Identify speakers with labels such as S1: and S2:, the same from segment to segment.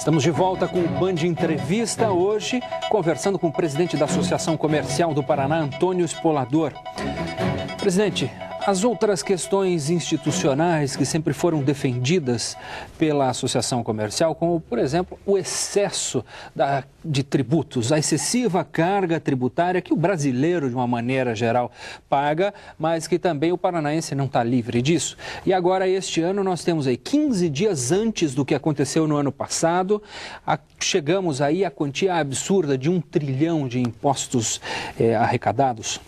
S1: Estamos de volta com o Band Entrevista, hoje conversando com o presidente da Associação Comercial do Paraná, Antônio Spolador. Presidente, as outras questões institucionais que sempre foram defendidas pela Associação Comercial, como, por exemplo, o excesso de tributos, a excessiva carga tributária que o brasileiro, de uma maneira geral, paga, mas que também o paranaense não está livre disso. E agora, este ano, nós temos aí 15 dias antes do que aconteceu no ano passado, chegamos aí à quantia absurda de 1 trilhão de impostos arrecadados.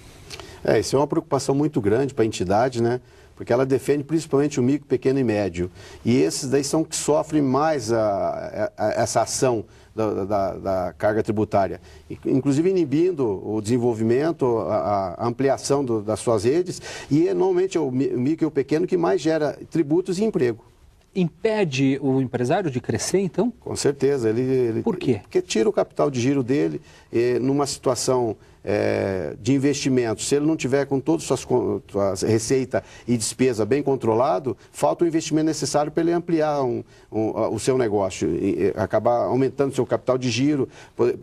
S2: Isso é uma preocupação muito grande para a entidade, né? Porque ela defende principalmente o micro, pequeno e médio. E esses daí são que sofrem mais essa ação da carga tributária. Inclusive inibindo o desenvolvimento, a ampliação das suas redes. E normalmente é o micro e o pequeno que mais gera tributos e emprego.
S1: Impede o empresário de crescer, então?
S2: Com certeza.
S1: Por quê?
S2: Porque tira o capital de giro dele numa situação de investimento. Se ele não tiver com todas as suas receita e despesa bem controlado, falta o investimento necessário para ele ampliar o seu negócio, acabar aumentando o seu capital de giro,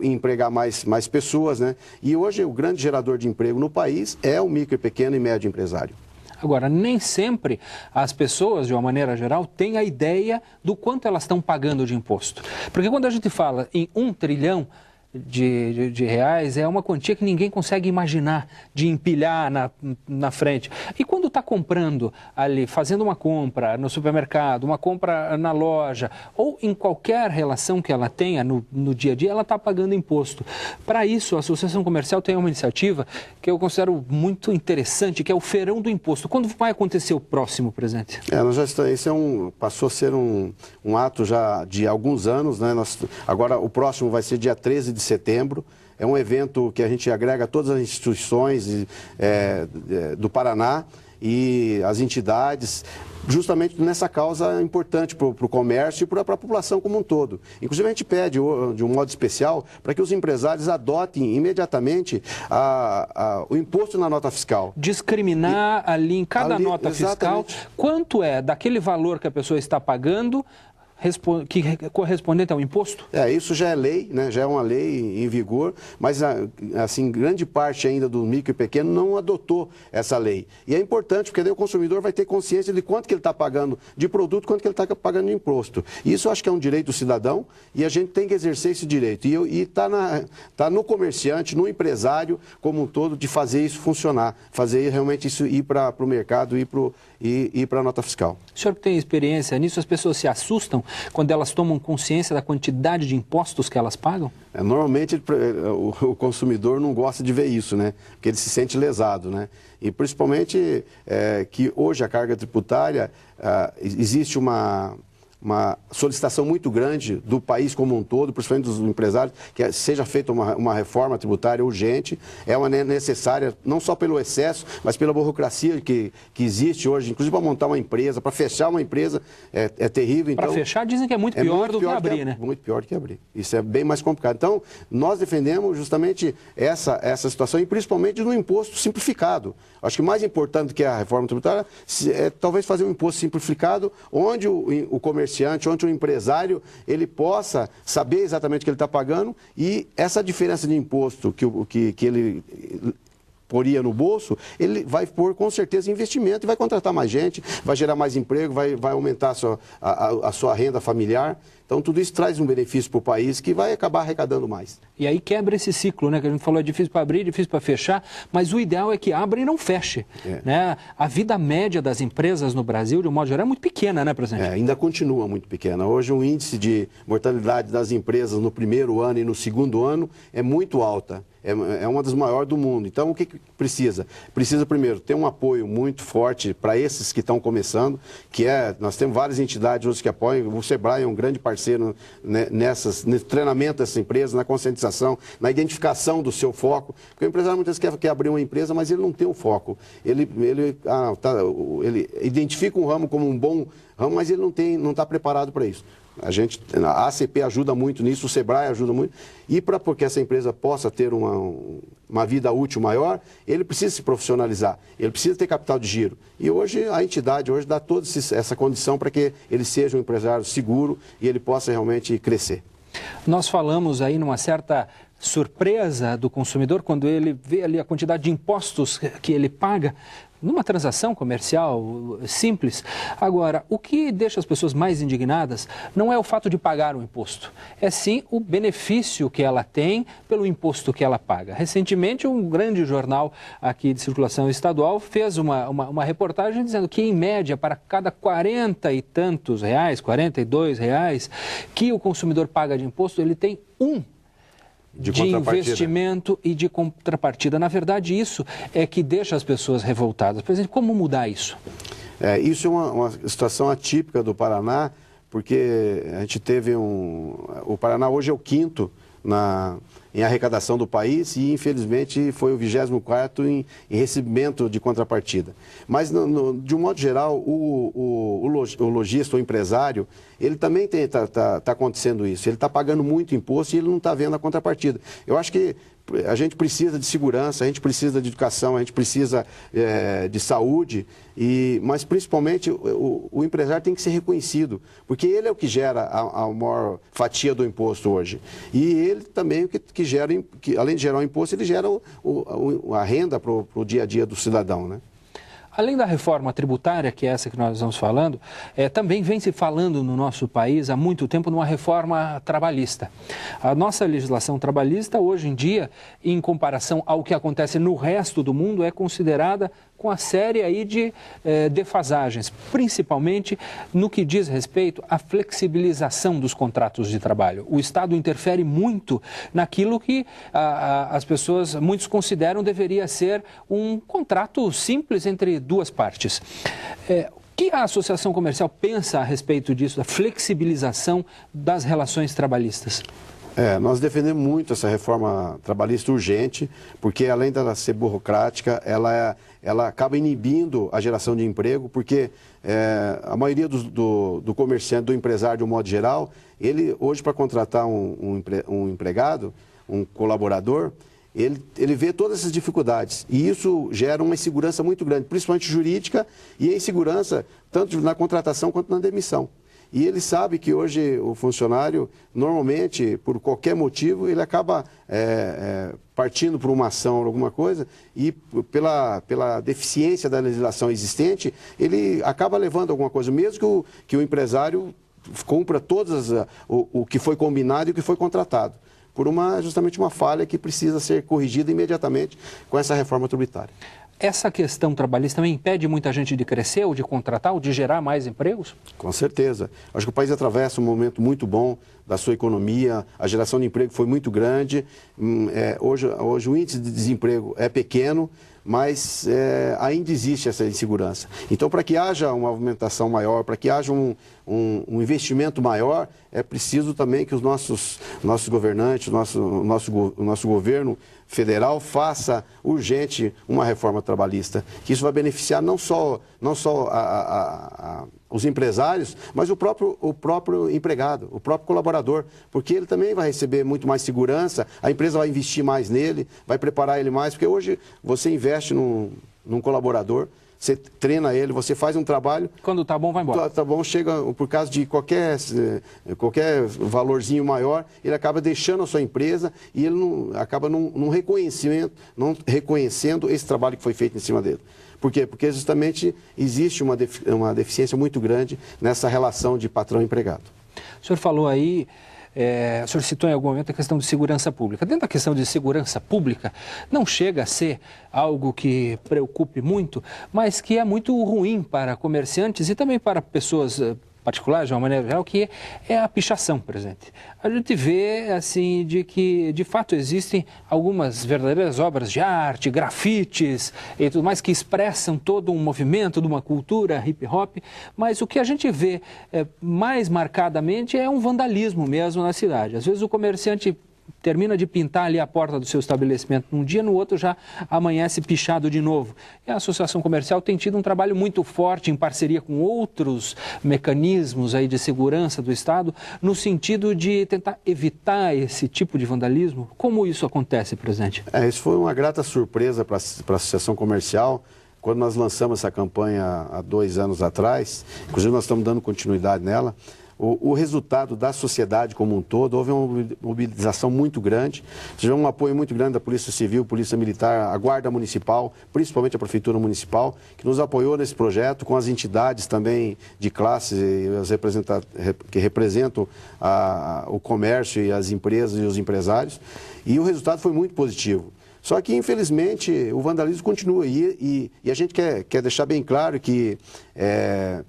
S2: empregar mais pessoas, né? E hoje o grande gerador de emprego no país é o micro, pequeno e médio empresário.
S1: Agora, nem sempre as pessoas, de uma maneira geral, têm a ideia do quanto elas estão pagando de imposto. Porque quando a gente fala em 1 trilhão de reais, é uma quantia que ninguém consegue imaginar de empilhar na frente. E quando está comprando ali, fazendo uma compra no supermercado, uma compra na loja, ou em qualquer relação que ela tenha no dia a dia, ela está pagando imposto. Para isso, a Associação Comercial tem uma iniciativa que eu considero muito interessante, que é o Feirão do Imposto. Quando vai acontecer o próximo, presidente?
S2: Esse passou a ser um ato já de alguns anos, né? Agora o próximo vai ser dia 13 de setembro. É um evento que a gente agrega todas as instituições do Paraná e as entidades, justamente nessa causa importante para o comércio e para a população como um todo. Inclusive, a gente pede, de um modo especial, para que os empresários adotem imediatamente o imposto na nota fiscal.
S1: Discriminar ali em cada nota fiscal quanto é daquele valor que a pessoa está pagando correspondente ao imposto?
S2: Isso já é lei, né? Já é uma lei em vigor, mas assim, grande parte ainda do micro e pequeno não adotou essa lei. E é importante, porque daí o consumidor vai ter consciência de quanto que ele está pagando de produto, quanto que ele está pagando de imposto. Isso eu acho que é um direito do cidadão e a gente tem que exercer esse direito. E está no comerciante, no empresário como um todo, de fazer isso funcionar, fazer realmente isso ir para o mercado e para a nota fiscal.
S1: O senhor que tem experiência nisso, as pessoas se assustam quando elas tomam consciência da quantidade de impostos que elas pagam?
S2: Normalmente o consumidor não gosta de ver isso, né? Porque ele se sente lesado, né? E principalmente que hoje a carga tributária, existe uma solicitação muito grande do país como um todo, principalmente dos empresários, que seja feita uma reforma tributária urgente. É uma necessária, não só pelo excesso, mas pela burocracia que existe hoje, inclusive para montar uma empresa, para fechar uma empresa, é terrível. Então,
S1: para fechar, dizem que é muito pior do que abrir, né?
S2: Muito pior do que abrir. Isso é bem mais complicado. Então, nós defendemos justamente essa situação, e principalmente no imposto simplificado. Acho que mais importante do que a reforma tributária é talvez fazer um imposto simplificado, onde o comerciante, onde o empresário, ele possa saber exatamente o que ele está pagando, e essa diferença de imposto que ele poria no bolso, ele vai pôr com certeza investimento e vai contratar mais gente, vai gerar mais emprego, vai aumentar a sua renda familiar. Então, tudo isso traz um benefício para o país que vai acabar arrecadando mais.
S1: E aí quebra esse ciclo, né? Que a gente falou, é difícil para abrir, difícil para fechar, mas o ideal é que abra e não feche. Né? A vida média das empresas no Brasil, de um modo geral, é muito pequena, né, presidente?
S2: Ainda continua muito pequena. Hoje, o índice de mortalidade das empresas no primeiro ano e no segundo ano é muito alta. É uma das maiores do mundo. Então, o que precisa? Precisa, primeiro, ter um apoio muito forte para esses que estão começando, nós temos várias entidades hoje que apoiam. O Sebrae é um grande parceiro nesse treinamento dessa empresa, na conscientização, na identificação do seu foco. Porque o empresário muitas vezes quer abrir uma empresa, mas ele não tem um foco. Ele identifica um ramo como um bom ramo, mas ele não está preparado para isso. A ACP ajuda muito nisso, o SEBRAE ajuda muito. E para que essa empresa possa ter uma vida útil maior, ele precisa se profissionalizar, ele precisa ter capital de giro. E hoje a entidade dá toda essa condição para que ele seja um empresário seguro e ele possa realmente crescer.
S1: Nós falamos aí numa certa surpresa do consumidor quando ele vê ali a quantidade de impostos que ele paga numa transação comercial simples. Agora, o que deixa as pessoas mais indignadas não é o fato de pagar o imposto, é sim o benefício que ela tem pelo imposto que ela paga. Recentemente, um grande jornal aqui de circulação estadual fez uma reportagem dizendo que, em média, para cada 40 e tantos reais, 42 reais, que o consumidor paga de imposto, ele tem de investimento e de contrapartida. Na verdade, isso é que deixa as pessoas revoltadas. Presidente, como mudar isso?
S2: Isso é uma situação atípica do Paraná, porque a gente teve o Paraná hoje é o 5º em arrecadação do país e, infelizmente, foi o 24º em recebimento de contrapartida. Mas, de um modo geral, o lojista, o empresário, ele também está acontecendo isso. Ele está pagando muito imposto e ele não está vendo a contrapartida. Eu acho que a gente precisa de segurança, a gente precisa de educação, a gente precisa de saúde, mas principalmente o empresário tem que ser reconhecido, porque ele é o que gera a maior fatia do imposto hoje. E ele também o que gera, além de gerar o imposto, ele gera a renda para o dia a dia do cidadão, né?
S1: Além da reforma tributária, que é essa que nós estamos falando, também vem se falando no nosso país há muito tempo numa reforma trabalhista. A nossa legislação trabalhista, hoje em dia, em comparação ao que acontece no resto do mundo, é considerada com a série aí de defasagens, principalmente no que diz respeito à flexibilização dos contratos de trabalho. O Estado interfere muito naquilo que muitos consideram deveria ser um contrato simples entre duas partes. O que a Associação Comercial pensa a respeito disso, da flexibilização das relações trabalhistas?
S2: Nós defendemos muito essa reforma trabalhista urgente, porque além dela ser burocrática, ela acaba inibindo a geração de emprego, porque a maioria do comerciante, do empresário de um modo geral, ele hoje para contratar um empregado, um colaborador, ele vê todas essas dificuldades e isso gera uma insegurança muito grande, principalmente jurídica e a insegurança tanto na contratação quanto na demissão. E ele sabe que hoje o funcionário, normalmente, por qualquer motivo, ele acaba partindo por uma ação ou alguma coisa e pela deficiência da legislação existente, ele acaba levando alguma coisa, mesmo que o empresário cumpra o que foi combinado e o que foi contratado, por justamente uma falha que precisa ser corrigida imediatamente com essa reforma tributária.
S1: Essa questão trabalhista também impede muita gente de crescer, ou de contratar, ou de gerar mais empregos?
S2: Com certeza. Acho que o país atravessa um momento muito bom da sua economia, a geração de emprego foi muito grande, hoje o índice de desemprego é pequeno, mas ainda existe essa insegurança. Então, para que haja uma movimentação maior, para que haja um investimento maior, é preciso também que os nossos governantes, o nosso governo federal faça urgente uma reforma trabalhista, que isso vai beneficiar não só os empresários, mas o próprio empregado, o próprio colaborador, porque ele também vai receber muito mais segurança, a empresa vai investir mais nele, vai preparar ele mais, porque hoje você investe num colaborador, você treina ele, você faz um trabalho...
S1: Quando tá bom, vai embora.
S2: Tá bom, chega por causa de qualquer valorzinho maior, ele acaba deixando a sua empresa e ele acaba não reconhecendo esse trabalho que foi feito em cima dele. Por quê? Porque justamente existe uma deficiência muito grande nessa relação de patrão e empregado.
S1: O senhor falou aí... o senhor citou em algum momento a questão de segurança pública. Dentro da questão de segurança pública, não chega a ser algo que preocupe muito, mas que é muito ruim para comerciantes e também para pessoas particulares, de uma maneira geral, que é a pichação, presidente. A gente vê, assim, de que, de fato, existem algumas verdadeiras obras de arte, grafites e tudo mais, que expressam todo um movimento de uma cultura hip-hop, mas o que a gente vê mais marcadamente é um vandalismo mesmo na cidade. Às vezes o comerciante termina de pintar ali a porta do seu estabelecimento num dia, no outro já amanhece pichado de novo. E a Associação Comercial tem tido um trabalho muito forte em parceria com outros mecanismos aí de segurança do Estado, no sentido de tentar evitar esse tipo de vandalismo. Como isso acontece, presidente?
S2: Isso foi uma grata surpresa para a Associação Comercial, quando nós lançamos essa campanha há 2 anos atrás. Inclusive nós estamos dando continuidade nela. O resultado da sociedade como um todo, houve uma mobilização muito grande, tivemos um apoio muito grande da Polícia Civil, Polícia Militar, a Guarda Municipal, principalmente a Prefeitura Municipal, que nos apoiou nesse projeto, com as entidades também de classe que representam o comércio e as empresas e os empresários, e o resultado foi muito positivo. Só que, infelizmente, o vandalismo continua e a gente quer deixar bem claro que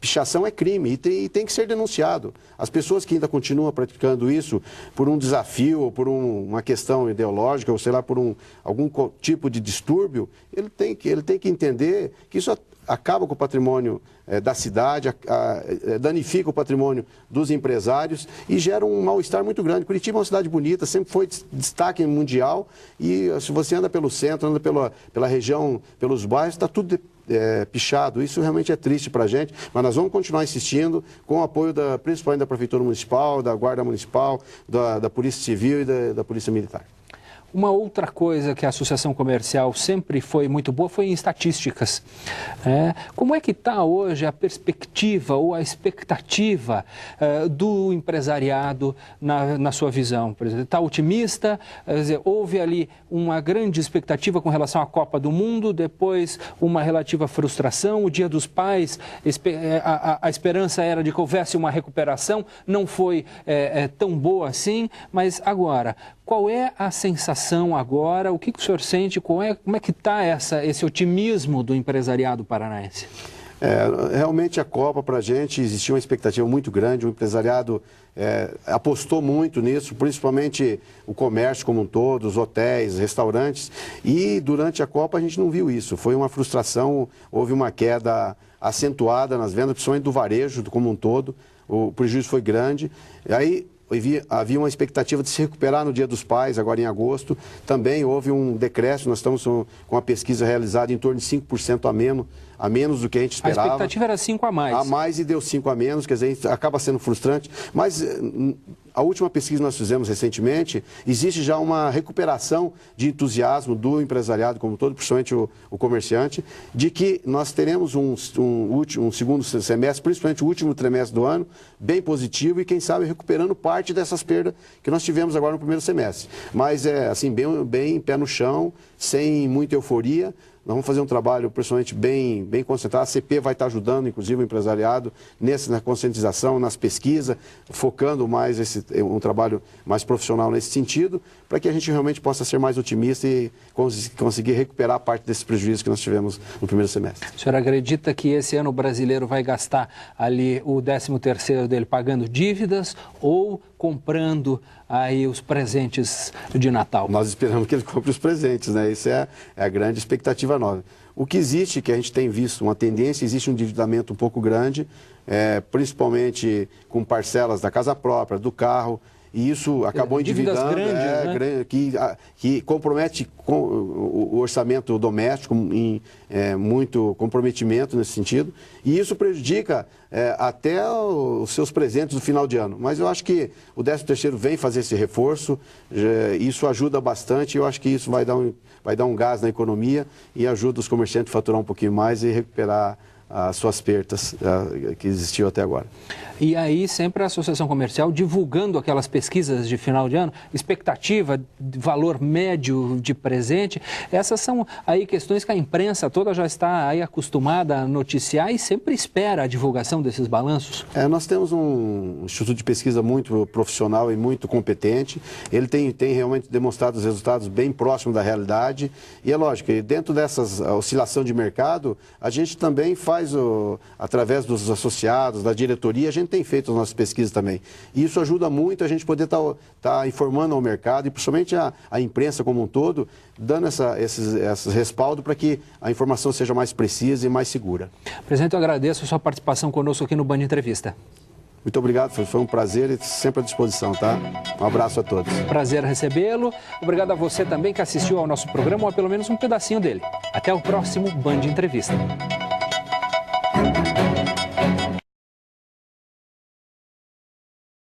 S2: pichação é crime e tem que ser denunciado. As pessoas que ainda continuam praticando isso por um desafio, ou por uma questão ideológica, ou sei lá, por algum tipo de distúrbio, ele tem que entender que isso acaba com o patrimônio da cidade, danifica o patrimônio dos empresários e gera um mal-estar muito grande. Curitiba é uma cidade bonita, sempre foi destaque mundial e se você anda pelo centro, anda pela região, pelos bairros, está tudo pichado. Isso realmente é triste para a gente, mas nós vamos continuar insistindo com o apoio principalmente da Prefeitura Municipal, da Guarda Municipal, da Polícia Civil e da Polícia Militar.
S1: Uma outra coisa que a Associação Comercial sempre foi muito boa foi em estatísticas. Como é que está hoje a perspectiva ou a expectativa do empresariado na sua visão? Por exemplo, está otimista? Quer dizer, houve ali uma grande expectativa com relação à Copa do Mundo, depois uma relativa frustração, o Dia dos Pais, a esperança era de que houvesse uma recuperação, não foi tão boa assim, mas agora, qual é a sensação agora? O que o senhor sente? Como é que está esse otimismo do empresariado paranaense?
S2: Realmente a Copa, para a gente, existia uma expectativa muito grande. O empresariado apostou muito nisso, principalmente o comércio como um todo, os hotéis, restaurantes. E durante a Copa a gente não viu isso. Foi uma frustração, houve uma queda acentuada nas vendas, principalmente do varejo como um todo. O prejuízo foi grande. E aí havia uma expectativa de se recuperar no Dia dos Pais, agora em agosto. Também houve um decréscimo, nós estamos com uma pesquisa realizada em torno de 5% a menos do que a gente esperava.
S1: A expectativa era 5 a mais.
S2: A mais e deu 5 a menos, quer dizer, acaba sendo frustrante. Mas a última pesquisa que nós fizemos recentemente, existe já uma recuperação de entusiasmo do empresariado como todo, principalmente o comerciante, de que nós teremos um segundo semestre, principalmente o último trimestre do ano, bem positivo e, quem sabe, recuperando parte dessas perdas que nós tivemos agora no primeiro semestre. Mas assim, bem pé no chão, sem muita euforia. Nós vamos fazer um trabalho, principalmente, bem concentrado. A CP vai estar ajudando, inclusive, o empresariado na conscientização, nas pesquisas, focando mais um trabalho mais profissional nesse sentido, para que a gente realmente possa ser mais otimista e conseguir recuperar parte desses prejuízos que nós tivemos no primeiro semestre.
S1: O senhor acredita que esse ano o brasileiro vai gastar ali o 13º dele pagando dívidas ou comprando aí os presentes de Natal?
S2: Nós esperamos que ele compre os presentes, né? Isso é a grande expectativa nossa. O que existe, que a gente tem visto uma tendência, existe um endividamento um pouco grande, principalmente com parcelas da casa própria, do carro, e isso acabou endividando,
S1: grandes, né?
S2: que compromete o orçamento doméstico, muito comprometimento nesse sentido, e isso prejudica até os seus presentes do final de ano. Mas eu acho que o 13º vem fazer esse reforço, isso ajuda bastante, eu acho que isso vai dar um gás na economia e ajuda os comerciantes a faturar um pouquinho mais e recuperar as suas perdas que existiu até agora.
S1: E aí sempre a Associação Comercial divulgando aquelas pesquisas de final de ano, expectativa, valor médio de presente, essas são aí questões que a imprensa toda já está aí acostumada a noticiar e sempre espera a divulgação desses balanços.
S2: Nós temos um instituto de pesquisa muito profissional e muito competente, ele tem realmente demonstrado os resultados bem próximos da realidade e é lógico, dentro dessas oscilação de mercado, a gente também faz, através dos associados, da diretoria, a gente tem feito as nossas pesquisas também. E isso ajuda muito a gente poder estar informando ao mercado e principalmente a imprensa como um todo, dando esse respaldo para que a informação seja mais precisa e mais segura.
S1: Presidente, eu agradeço a sua participação conosco aqui no Band Entrevista.
S2: Muito obrigado, foi um prazer e sempre à disposição, tá? Um abraço a todos.
S1: Prazer recebê-lo. Obrigado a você também que assistiu ao nosso programa, ou a pelo menos um pedacinho dele. Até o próximo Band Entrevista.